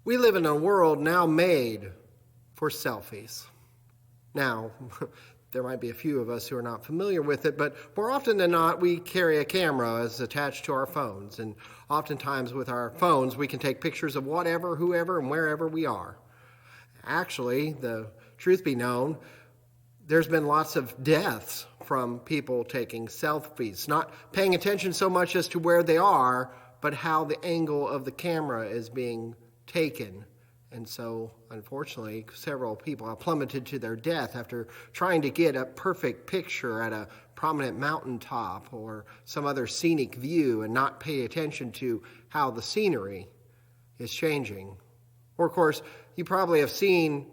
We live in a world now made for selfies. Now, there might be a few of us who are not familiar with it, but more often than not, we carry a camera as attached to our phones. And oftentimes with our phones, we can take pictures of whatever, whoever, and wherever we are. Actually, the truth be known, there's been lots of deaths from people taking selfies, not paying attention so much as to where they are, but how the angle of the camera is being taken. And so, unfortunately, several people have plummeted to their death after trying to get a perfect picture at a prominent mountaintop or some other scenic view and not pay attention to how the scenery is changing. Or, of course, you probably have seen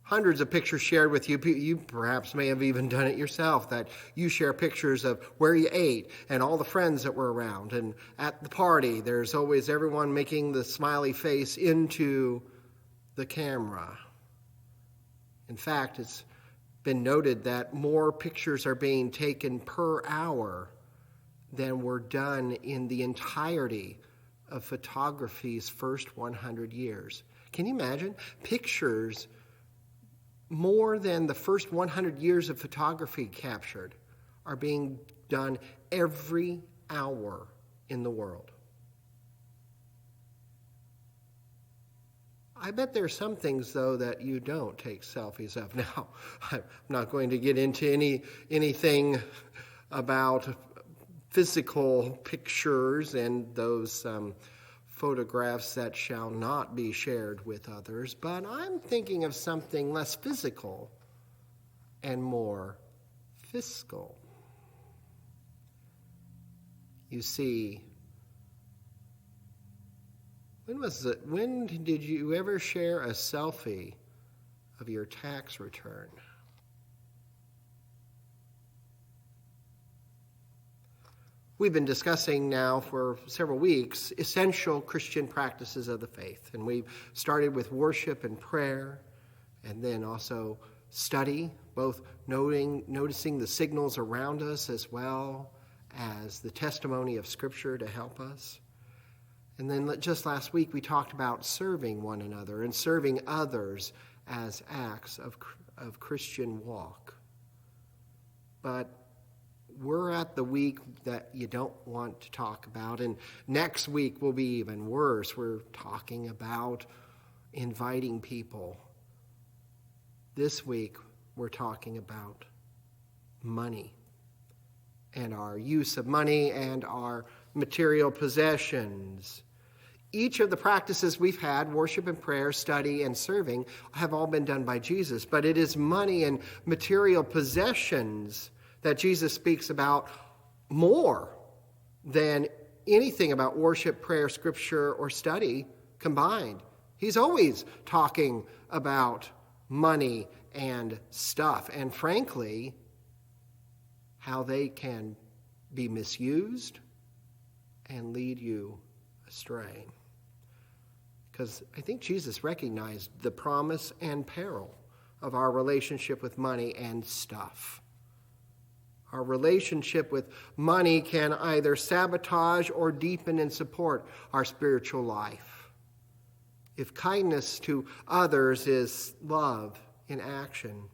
hundreds of pictures shared with you. You perhaps may have even done it yourself, that you share pictures of where you ate and all the friends that were around. And at the party, there's always everyone making the smiley face into the camera. In fact, it's been noted that more pictures are being taken per hour than were done in the entirety of photography's first 100 years. Can you imagine? Pictures more than the first 100 years of photography captured are being done every hour in the world. I bet there are some things, though, that you don't take selfies of. Now, I'm not going to get into anything about physical pictures and those photographs that shall not be shared with others, but I'm thinking of something less physical and more fiscal. You see, when did you ever share a selfie of your tax return? We've been discussing now for several weeks essential Christian practices of the faith. And we've started with worship and prayer, and then also study, both noticing the signals around us as well as the testimony of Scripture to help us. And then just last week we talked about serving one another and serving others as acts of Christian walk. But we're at the week that you don't want to talk about, and next week will be even worse. We're talking about inviting people. This week, we're talking about money and our use of money and our material possessions. Each of the practices we've had, worship and prayer, study and serving, have all been done by Jesus, but it is money and material possessions that Jesus speaks about more than anything about worship, prayer, scripture, or study combined. He's always talking about money and stuff, and frankly, how they can be misused and lead you astray. Because I think Jesus recognized the promise and peril of our relationship with money and stuff. Our relationship with money can either sabotage or deepen and support our spiritual life. If kindness to others is love in action,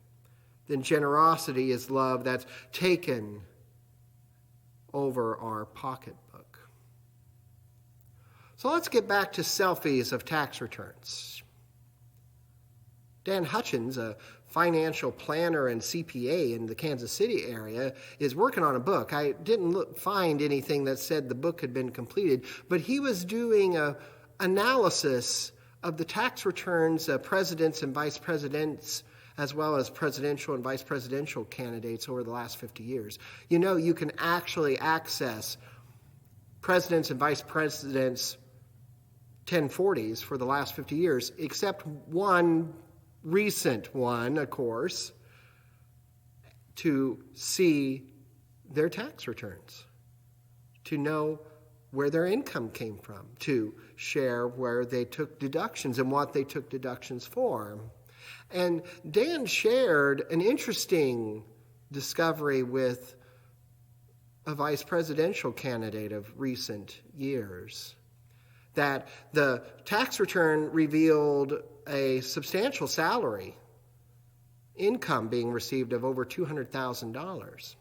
then generosity is love that's taken over our pocketbook. So let's get back to selfies of tax returns. Dan Hutchins, a financial planner and CPA in the Kansas City area, is working on a book. I didn't find anything that said the book had been completed, but he was doing an analysis of the tax returns of presidents and vice presidents, as well as presidential and vice presidential candidates over the last 50 years. You know, you can actually access presidents and vice presidents' 1040s for the last 50 years, except one recent one, of course, to see their tax returns, to know where their income came from, to share where they took deductions and what they took deductions for. And Dan shared an interesting discovery with a vice presidential candidate of recent years. that the tax return revealed a substantial salary, income being received of over $200,000.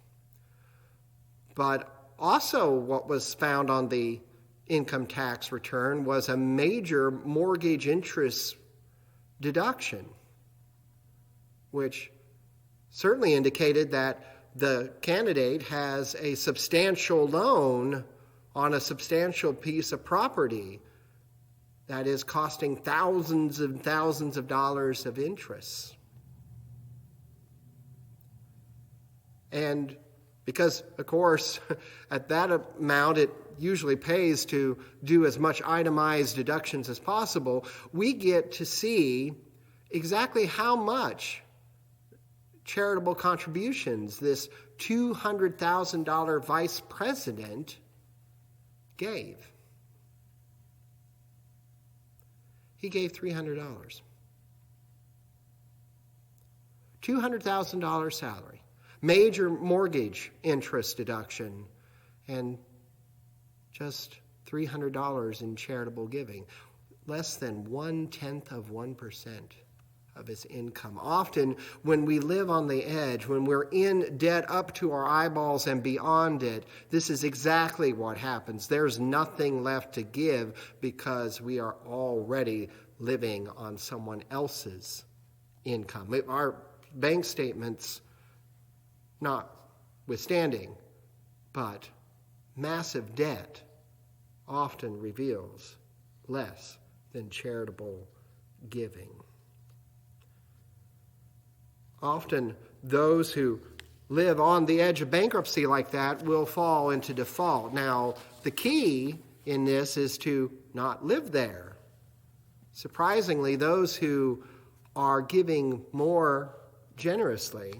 But also what was found on the income tax return was a major mortgage interest deduction, which certainly indicated that the candidate has a substantial loan on a substantial piece of property that is costing thousands and thousands of dollars of interest. And because, of course, at that amount, it usually pays to do as much itemized deductions as possible, we get to see exactly how much charitable contributions this $200,000 vice president gave. He gave $300. $200,000 salary, major mortgage interest deduction, and just $300 in charitable giving, less than 0.1% of his income. Often when we live on the edge, when we're in debt up to our eyeballs and beyond it, this is exactly what happens. There's nothing left to give because we are already living on someone else's income. Our bank statements notwithstanding, but massive debt often reveals less than charitable giving. Often those who live on the edge of bankruptcy like that will fall into default. Now, the key in this is to not live there. Surprisingly, those who are giving more generously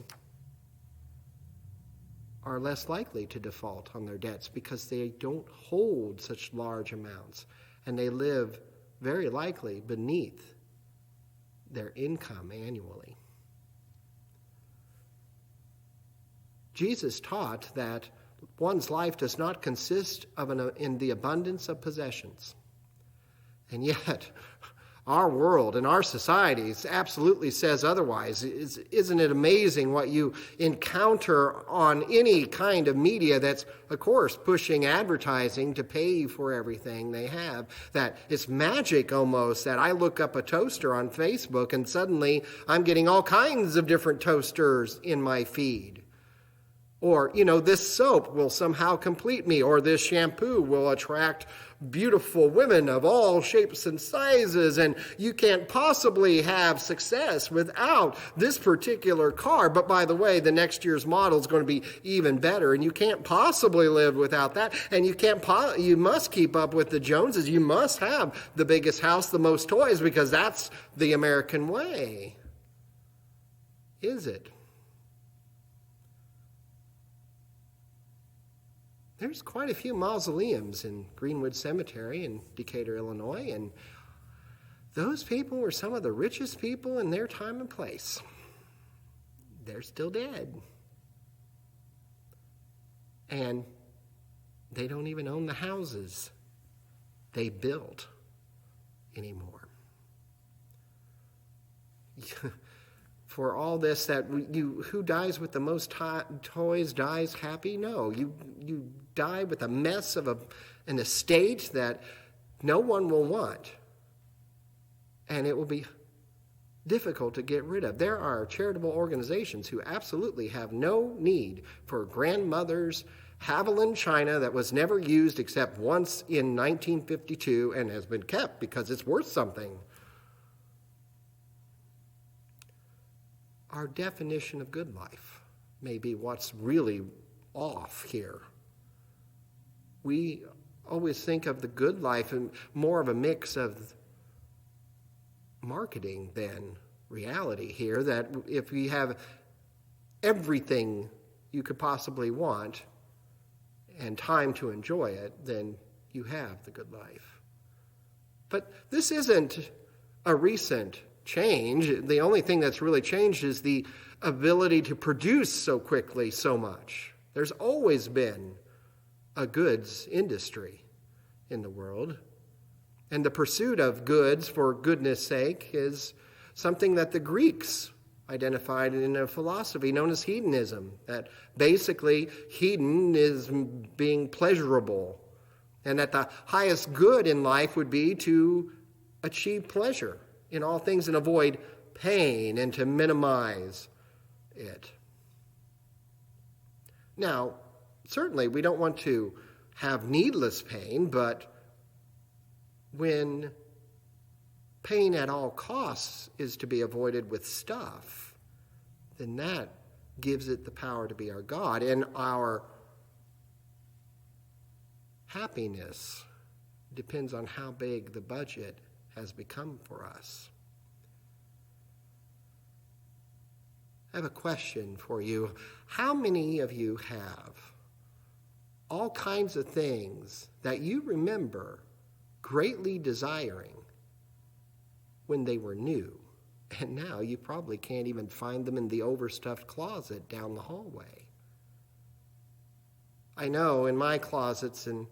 are less likely to default on their debts because they don't hold such large amounts, and they live very likely beneath their income annually. Jesus taught that one's life does not consist in the abundance of possessions. And yet, our world and our society absolutely says otherwise. Isn't it amazing what you encounter on any kind of media that's, of course, pushing advertising to pay for everything they have? That it's magic almost that I look up a toaster on Facebook and suddenly I'm getting all kinds of different toasters in my feed. Or, this soap will somehow complete me, or this shampoo will attract beautiful women of all shapes and sizes, and you can't possibly have success without this particular car. But by the way, the next year's model is going to be even better, and you can't possibly live without that, and you must keep up with the Joneses. You must have the biggest house, the most toys, because that's the American way. Is it? There's quite a few mausoleums in Greenwood Cemetery in Decatur, Illinois, and those people were some of the richest people in their time and place. They're still dead. And they don't even own the houses they built anymore. For all this, that who dies with the most toys dies happy? No, you die with a mess of an estate that no one will want, and it will be difficult to get rid of. There are charitable organizations who absolutely have no need for grandmother's Haviland china that was never used except once in 1952 and has been kept because it's worth something. Our definition of good life may be what's really off here. We always think of the good life and more of a mix of marketing than reality here, that if we have everything you could possibly want and time to enjoy it, then you have the good life. But this isn't a recent change. The only thing that's really changed is the ability to produce so quickly so much. There's always been a goods industry in the world. And the pursuit of goods for goodness' sake is something that the Greeks identified in a philosophy known as hedonism, that basically hedon is being pleasurable, and that the highest good in life would be to achieve pleasure in all things and avoid pain and to minimize it. Now, certainly we don't want to have needless pain, but when pain at all costs is to be avoided with stuff, then that gives it the power to be our God. And our happiness depends on how big the budget has become for us. I have a question for you. How many of you have all kinds of things that you remember greatly desiring when they were new, and now you probably can't even find them in the overstuffed closet down the hallway? I know in my closets and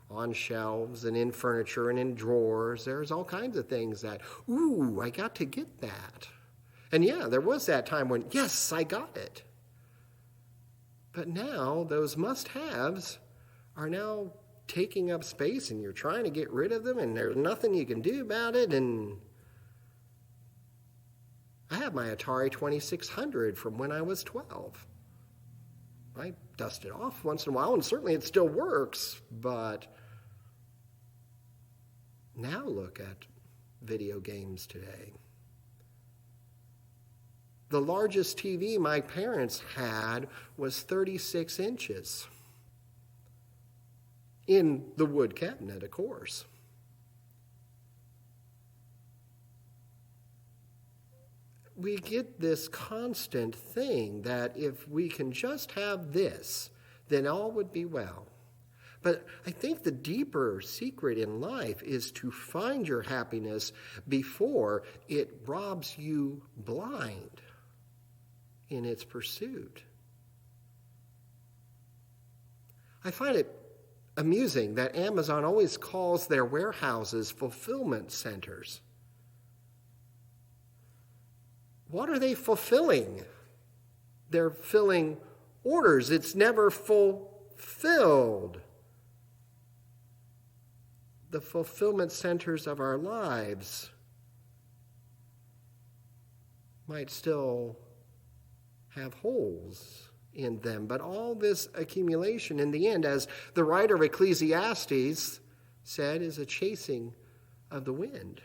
on shelves and in furniture and in drawers, there's all kinds of things that, ooh, I got to get that. And yeah, there was that time when, yes, I got it. But now those must-haves are now taking up space, and you're trying to get rid of them, and there's nothing you can do about it. And I have my Atari 2600 from when I was 12. I dust it off once in a while, and certainly it still works, but now look at video games today. The largest TV my parents had was 36 inches. In the wood cabinet, of course. We get this constant thing that if we can just have this, then all would be well. But I think the deeper secret in life is to find your happiness before it robs you blind in its pursuit. I find it amusing that Amazon always calls their warehouses fulfillment centers. What are they fulfilling? They're filling orders. It's never fulfilled. The fulfillment centers of our lives might still have holes in them, but all this accumulation in the end, as the writer of Ecclesiastes said, is a chasing of the wind.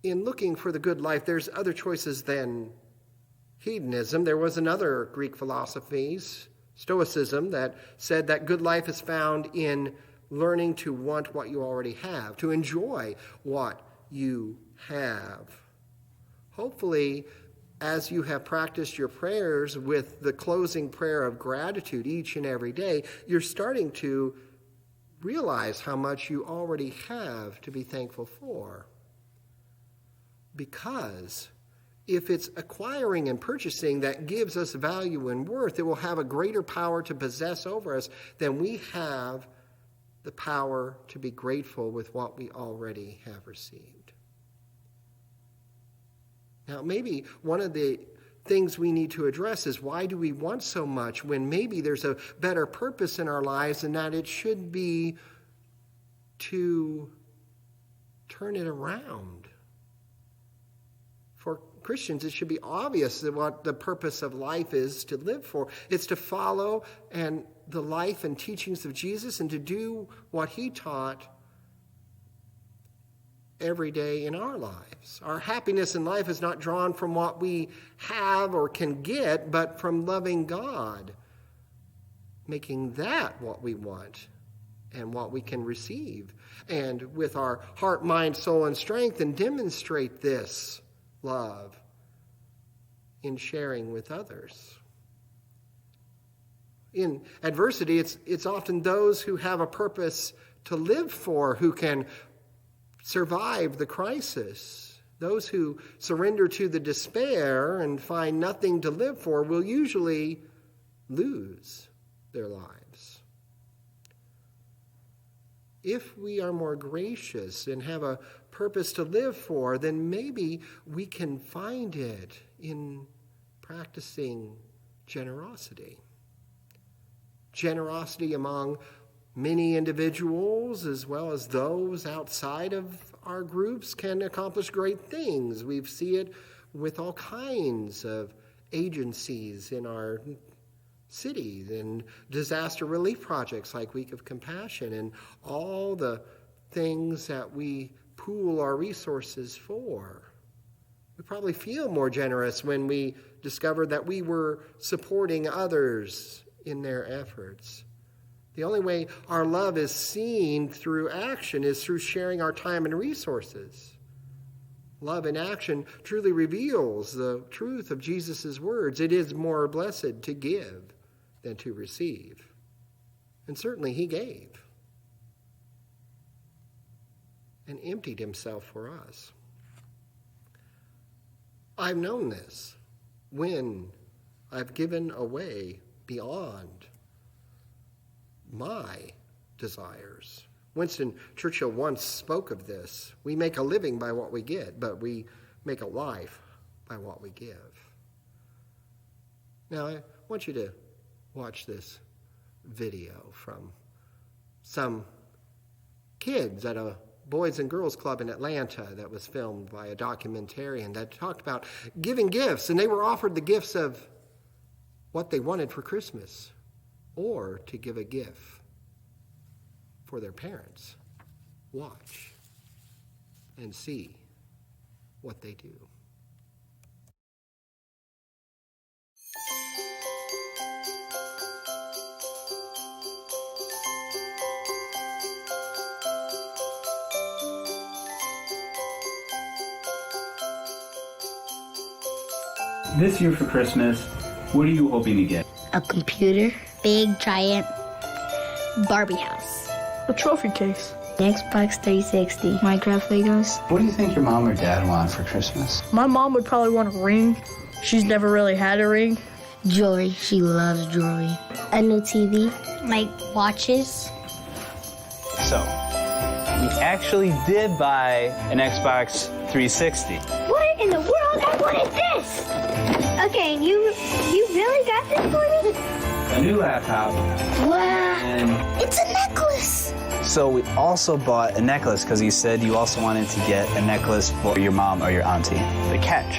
In looking for the good life, there's other choices than hedonism. There was another Greek philosophy, Stoicism, that said that good life is found in learning to want what you already have, to enjoy what you have. Hopefully, as you have practiced your prayers with the closing prayer of gratitude each and every day, you're starting to realize how much you already have to be thankful for. Because if it's acquiring and purchasing that gives us value and worth, it will have a greater power to possess over us than we have the power to be grateful with what we already have received. Now, maybe one of the things we need to address is, why do we want so much when maybe there's a better purpose in our lives, and that it should be to turn it around? For Christians, it should be obvious that what the purpose of life is to live for. It's to follow and the life and teachings of Jesus and to do what he taught every day in our lives. Our happiness in life is not drawn from what we have or can get, but from loving God, making that what we want and what we can receive. And with our heart, mind, soul, and strength, and demonstrate this love in sharing with others. In adversity, it's often those who have a purpose to live for who can survive the crisis. Those who surrender to the despair and find nothing to live for will usually lose their lives. if we are more gracious and have a purpose to live for, then maybe we can find it in practicing generosity. Generosity among many individuals as well as those outside of our groups can accomplish great things. We see it with all kinds of agencies in our cities and disaster relief projects like Week of Compassion and all the things that we pool our resources for. We probably feel more generous when we discover that we were supporting others in their efforts. The only way our love is seen through action is through sharing our time and resources. Love in action truly reveals the truth of Jesus' words. It is more blessed to give than to receive. And certainly he gave and emptied himself for us. I've known this when I've given away beyond my desires. Winston Churchill once spoke of this. We make a living by what we get, but we make a life by what we give. Now, I want you to watch this video from some kids at a Boys and Girls Club in Atlanta that was filmed by a documentarian that talked about giving gifts, and they were offered the gifts of what they wanted for Christmas or to give a gift for their parents. Watch and see what they do. This year for Christmas, what are you hoping to get? A computer, big, giant Barbie house. A trophy case. Xbox 360. Minecraft Legos. What do you think your mom or dad want for Christmas? My mom would probably want a ring. She's never really had a ring. Jewelry. She loves jewelry. A new TV. Like watches. So, we actually did buy an Xbox 360. What in the world? I wanted this! Okay, you really got this for me? A new laptop. Wow. And It's a necklace. So we also bought a necklace because you said you also wanted to get a necklace for your mom or your auntie. The catch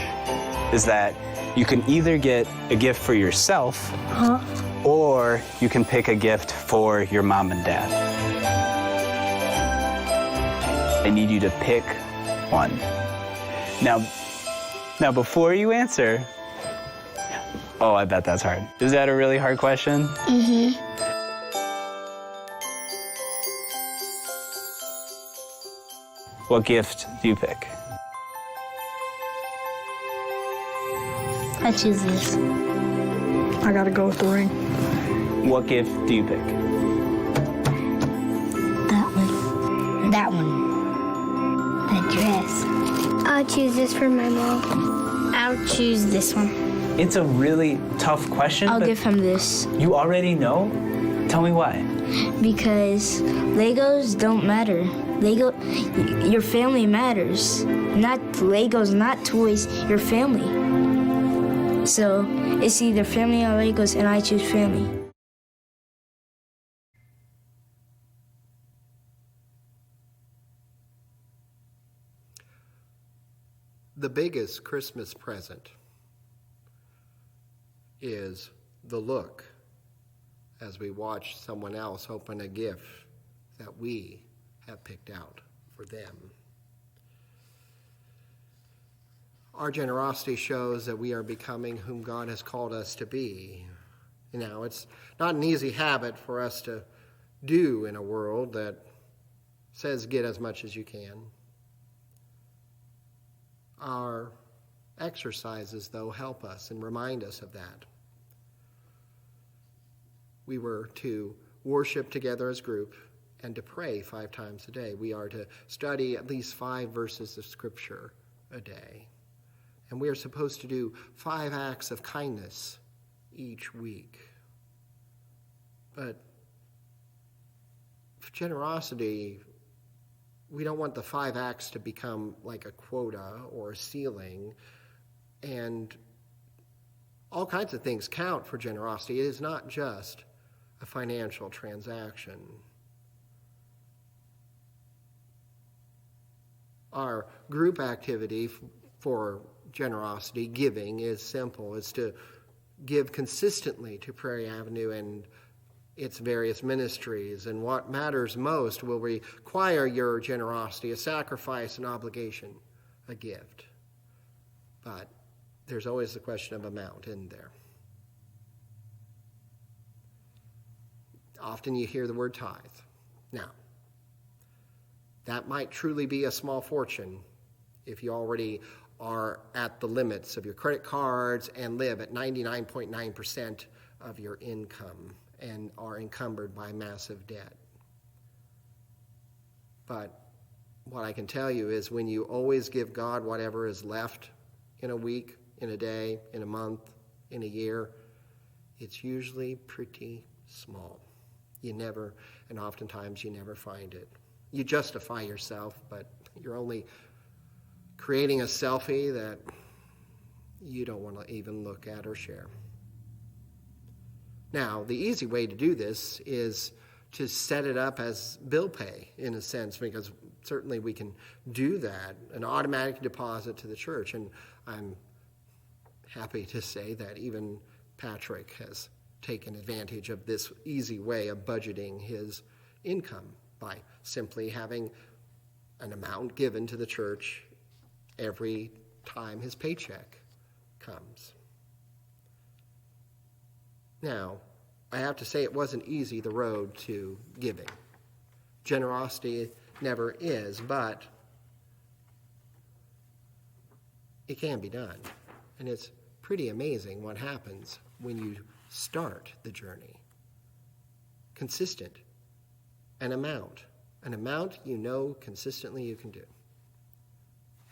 is that you can either get a gift for yourself, or you can pick a gift for your mom and dad. I need you to pick one. Now before you answer, oh, I bet that's hard. Is that a really hard question? Mm-hmm. What gift do you pick? I choose this. I gotta go with the ring. What gift do you pick? That one. That one. That dress. I'll choose this for my mom. I'll choose this one. It's a really tough question. I'll but give him this. You already know? Tell me why. Because Legos don't matter. Your family matters. Not Legos, not toys, your family. So it's either family or Legos, and I choose family. The biggest Christmas present is the look as we watch someone else open a gift that we have picked out for them. Our generosity shows that we are becoming whom God has called us to be. Now, it's not an easy habit for us to do in a world that says get as much as you can. Our exercises, though, help us and remind us of that. We were to worship together as a group and to pray 5 times a day. We are to study at least 5 verses of Scripture a day. And we are supposed to do 5 acts of kindness each week. But generosity, we don't want the 5 acts to become like a quota or a ceiling, and all kinds of things count for generosity. It is not just a financial transaction. Our group activity for generosity, giving, is simple. It's to give consistently to Prairie Avenue and its various ministries, and what matters most will require your generosity, a sacrifice, an obligation, a gift. But there's always the question of amount in there. Often you hear the word tithe. Now, that might truly be a small fortune if you already are at the limits of your credit cards and live at 99.9% of your income and are encumbered by massive debt. But what I can tell you is when you always give God whatever is left in a week, in a day, in a month, in a year, it's usually pretty small. You never, and oftentimes you never find it. You justify yourself, but you're only creating a selfie that you don't want to even look at or share. Now, the easy way to do this is to set it up as bill pay, in a sense, because certainly we can do that, an automatic deposit to the church. And I'm happy to say that even Patrick has taken advantage of this easy way of budgeting his income by simply having an amount given to the church every time his paycheck comes. Now, I have to say it wasn't easy, the road to giving. Generosity never is, but it can be done. And it's pretty amazing what happens when you start the journey. Consistent. An amount you know consistently you can do.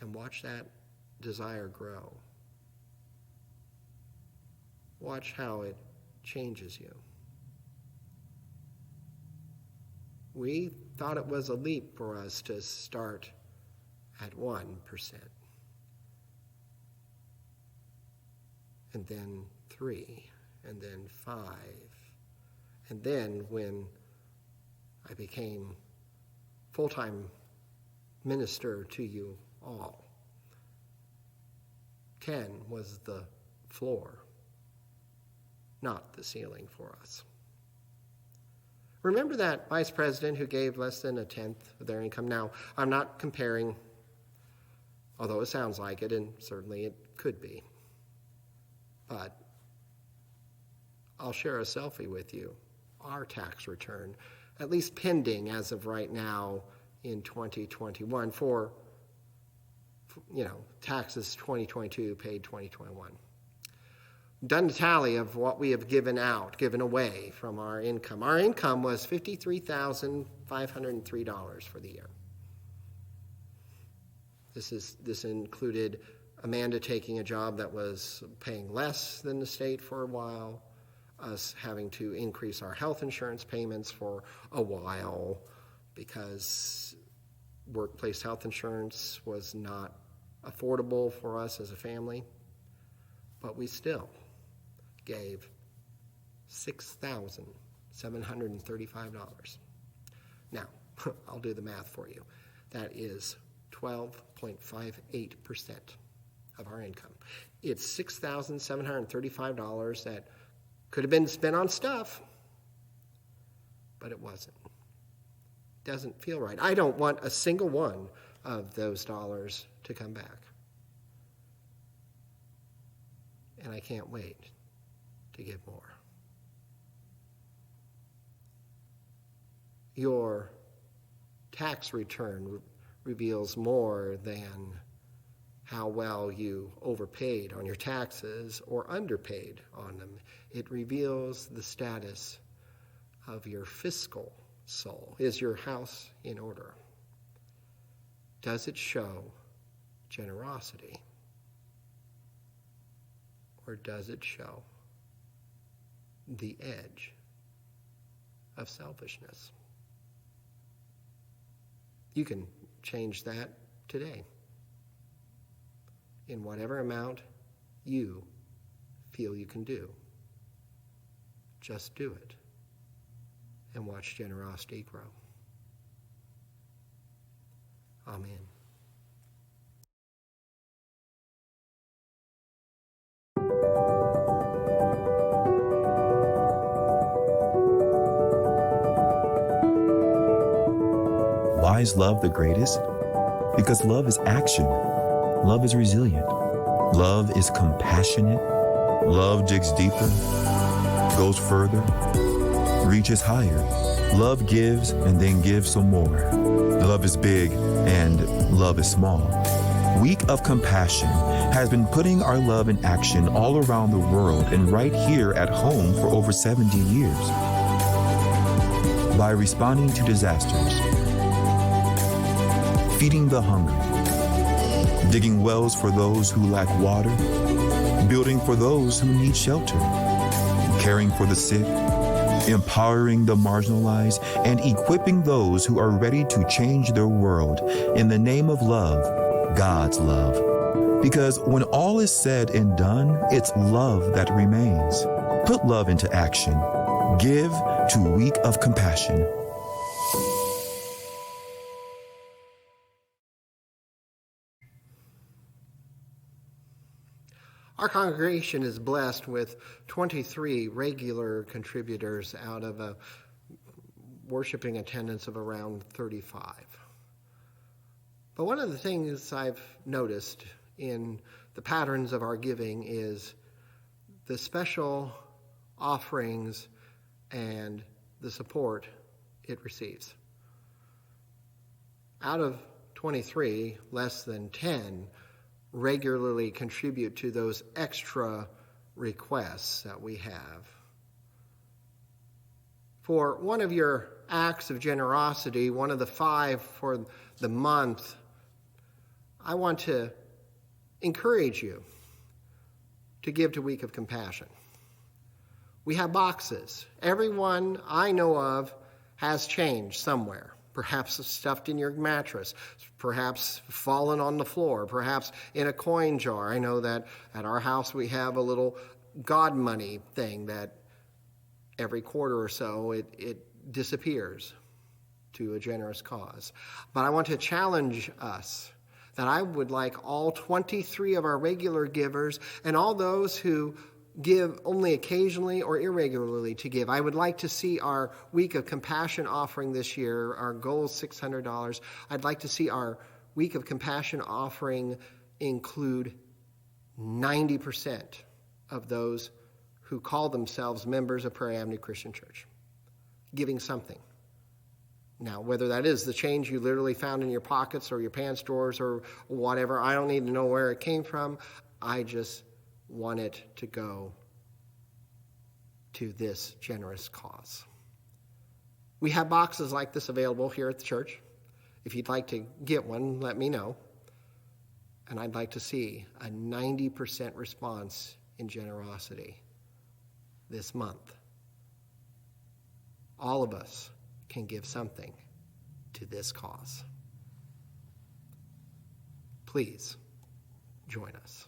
And watch that desire grow. Watch how it changes you. We thought it was a leap for us to start at 1%. And then 3, and then 5. And then when I became full-time minister to you all, 10 was the floor, not the ceiling for us. Remember that vice president who gave less than 1/10 of their income? Now, I'm not comparing, although it sounds like it, and certainly it could be. But I'll share a selfie with you, our tax return, at least pending as of right now in 2021 for taxes 2022 paid 2021. Done the tally of what we have given away from our income. Our income was $53,503 for the year. This included Amanda taking a job that was paying less than the state for a while, us having to increase our health insurance payments for a while because workplace health insurance was not affordable for us as a family, but we still gave $6,735. Now, I'll do the math for you. That is 12.58% of our income. It's $6,735 that could have been spent on stuff, but it wasn't. Doesn't feel right. I don't want a single one of those dollars to come back. And I can't wait to give more. Your tax return reveals more than how well you overpaid on your taxes or underpaid on them. It reveals the status of your fiscal soul. Is your house in order? Does it show generosity? Or does it show the edge of selfishness? You can change that today. In whatever amount you feel you can do. Just do it and watch generosity grow. Amen. Why is love the greatest? Because love is action. Love is resilient. Love is compassionate. Love digs deeper, goes further, reaches higher. Love gives and then gives some more. Love is big and love is small. Week of Compassion has been putting our love in action all around the world and right here at home for over 70 years. By responding to disasters, feeding the hungry, digging wells for those who lack water, building for those who need shelter, caring for the sick, empowering the marginalized, and equipping those who are ready to change their world in the name of love, God's love. Because when all is said and done, it's love that remains. Put love into action. Give to Week of Compassion. Our congregation is blessed with 23 regular contributors out of a worshiping attendance of around 35. But one of the things I've noticed in the patterns of our giving is the special offerings and the support it receives. Out of 23, less than 10 regularly contribute to those extra requests that we have. For one of your acts of generosity, one of the 5 for the month, I want to encourage you to give to Week of Compassion. We have boxes. Everyone I know of has change somewhere. Perhaps stuffed in your mattress, perhaps fallen on the floor, perhaps in a coin jar. I know that at our house we have a little God money thing that every quarter or so it disappears to a generous cause. But I want to challenge us that I would like all 23 of our regular givers and all those who give only occasionally or irregularly to give. I would like to see our Week of Compassion offering this year. Our goal is $600. I'd like to see our Week of Compassion offering include 90% of those who call themselves members of Prairie Avenue Christian Church, giving something. Now, whether that is the change you literally found in your pockets or your pants drawers or whatever, I don't need to know where it came from. I just want it to go to this generous cause. We have boxes like this available here at the church. If you'd like to get one, let me know. And I'd like to see a 90% response in generosity this month. All of us can give something to this cause. Please join us.